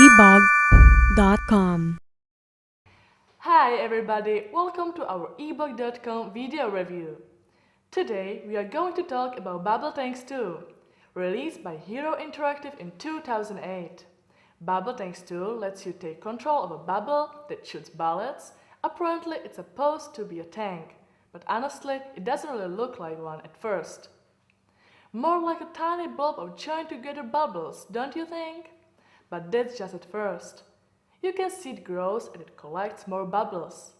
EBOG.com. Hi everybody, welcome to our EBOG.com video review. Today we are going to talk about Bubble Tanks 2, released by Hero Interactive in 2008. Bubble Tanks 2 lets you take control of a bubble that shoots bullets. Apparently it's supposed to be a tank, but honestly it doesn't really look like one at first. More like a tiny blob of joined together bubbles, don't you think? But that's just at first. You can see it grows and it collects more bubbles.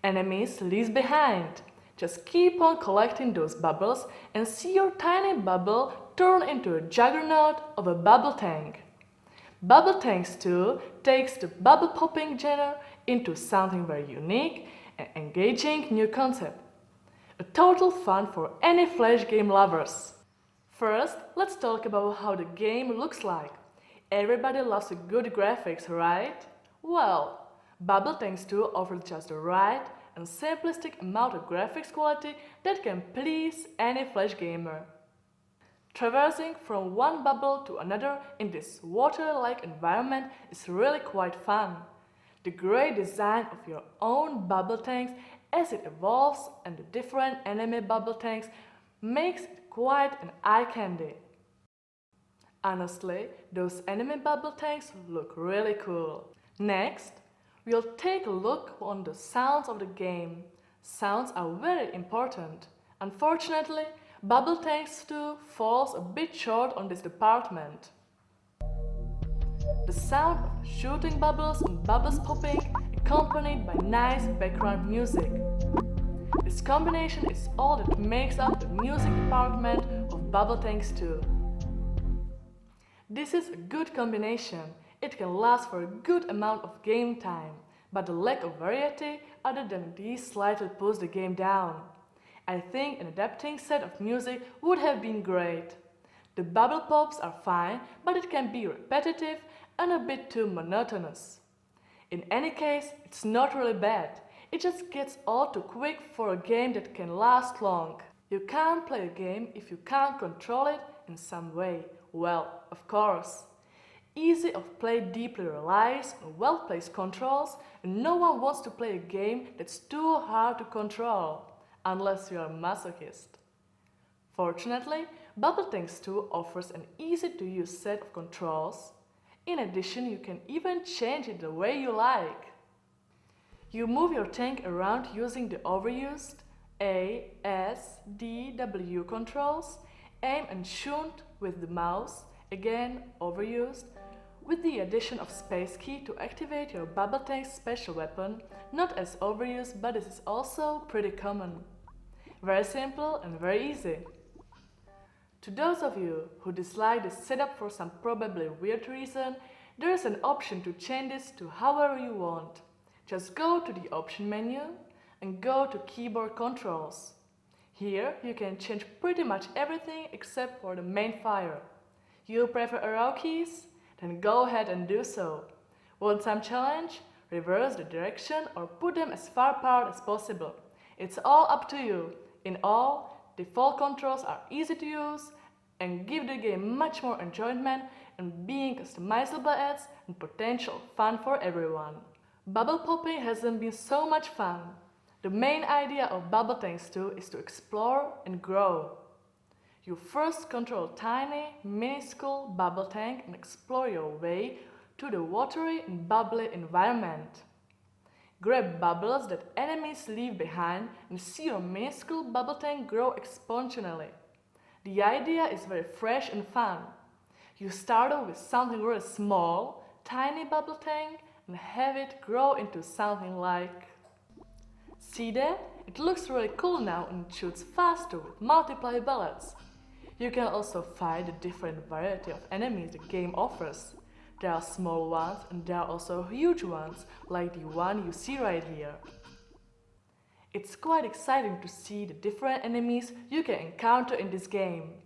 Enemies leave behind. Just keep on collecting those bubbles and see your tiny bubble turn into a juggernaut of a bubble tank. Bubble Tanks 2 takes the bubble popping genre into something very unique and engaging new concept. A total fun for any flash game lovers. First, let's talk about how the game looks like. Everybody loves a good graphics, right? Well, Bubble Tanks 2 offers just the right and simplistic amount of graphics quality that can please any flash gamer. Traversing from one bubble to another in this water-like environment is really quite fun. The great design of your own bubble tanks as it evolves and the different enemy bubble tanks makes it quite an eye candy. Honestly, those enemy bubble tanks look really cool. Next, we'll take a look on the sounds of the game. Sounds are very important. Unfortunately, Bubble Tanks 2 falls a bit short on this department. The sound of shooting bubbles and bubbles popping accompanied by nice background music. This combination is all that makes up the music department of Bubble Tanks 2. This is a good combination. It can last for a good amount of game time, but the lack of variety other than these slightly pulls the game down. I think an adapting set of music would have been great. The bubble pops are fine, but it can be repetitive and a bit too monotonous. In any case, it's not really bad. It just gets all too quick for a game that can last long. You can't play a game if you can't control it in some way. Well, of course. Easy of play deeply relies on well-placed controls, and no one wants to play a game that's too hard to control, unless you are a masochist. Fortunately, Bubble Tanks 2 offers an easy-to-use set of controls. In addition, you can even change it the way you like. You move your tank around using the overused A, S, D, W controls, aim and shoot with the mouse, again overused, with the addition of space key to activate your Bubble Tank's special weapon, not as overused but this is also pretty common. Very simple and very easy. To those of you who dislike this setup for some probably weird reason, there is an option to change this to however you want. Just go to the option menu and go to keyboard controls. Here you can change pretty much everything except for the main fire. You prefer arrow keys? Then go ahead and do so. Want some challenge? Reverse the direction or put them as far apart as possible. It's all up to you. In all, default controls are easy to use and give the game much more enjoyment and being customizable adds and potential fun for everyone. Bubble popping hasn't been so much fun. The main idea of Bubble Tanks 2 is to explore and grow. You first control a tiny, minuscule bubble tank and explore your way to the watery and bubbly environment. Grab bubbles that enemies leave behind and see your minuscule bubble tank grow exponentially. The idea is very fresh and fun. You start off with something really small, tiny bubble tank and have it grow into something like... See that? It looks really cool now and it shoots faster with multiple bullets. You can also fight the different variety of enemies the game offers. There are small ones and there are also huge ones, like the one you see right here. It's quite exciting to see the different enemies you can encounter in this game.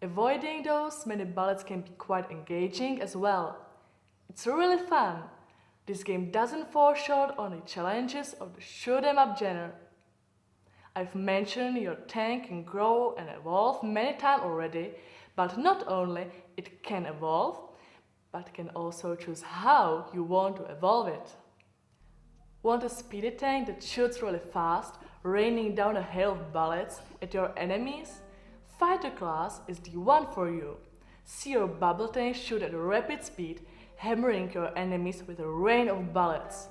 Avoiding those many bullets can be quite engaging as well. It's really fun. This game doesn't fall short on the challenges of the shoot 'em up genre. I've mentioned your tank can grow and evolve many times already, but not only it can evolve, but can also choose how you want to evolve it. Want a speedy tank that shoots really fast, raining down a hail of bullets at your enemies? Fighter class is the one for you. See your bubble tank shoot at a rapid speed, hammering your enemies with a rain of bullets.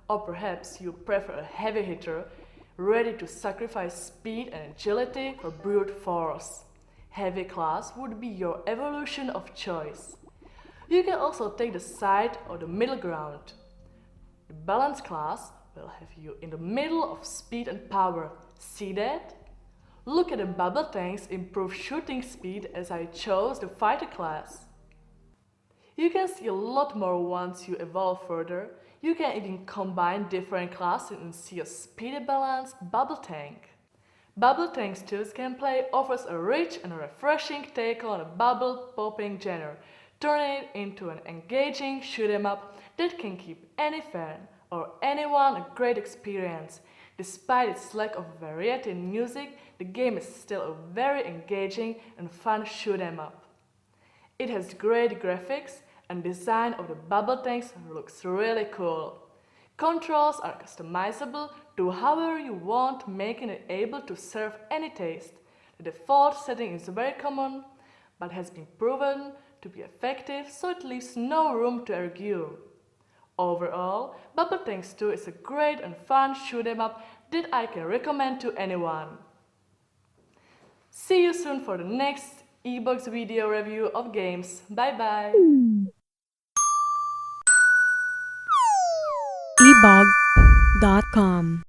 Or perhaps you prefer a heavy hitter, ready to sacrifice speed and agility for brute force. Heavy class would be your evolution of choice. You can also take the side or the middle ground. The balance class will have you in the middle of speed and power. See that? Look at the bubble tank's improved shooting speed as I chose the fighter class. You can see a lot more once you evolve further. You can even combine different classes and see a speedy balanced bubble tank. Bubble Tank's Tools gameplay offers a rich and refreshing take on a bubble-popping genre, turning it into an engaging shoot-'em-up that can keep any fan or anyone a great experience. Despite its lack of variety in music, the game is still a very engaging and fun shoot-'em-up. It has great graphics and design of the bubble tanks looks really cool. Controls are customizable to however you want, making it able to serve any taste. The default setting is very common, but has been proven to be effective, so it leaves no room to argue. Overall, Bubble Tanks 2 is a great and fun shoot-'em-up that I can recommend to anyone. See you soon for the next EBOG video review of games. Bye bye! EBOG.com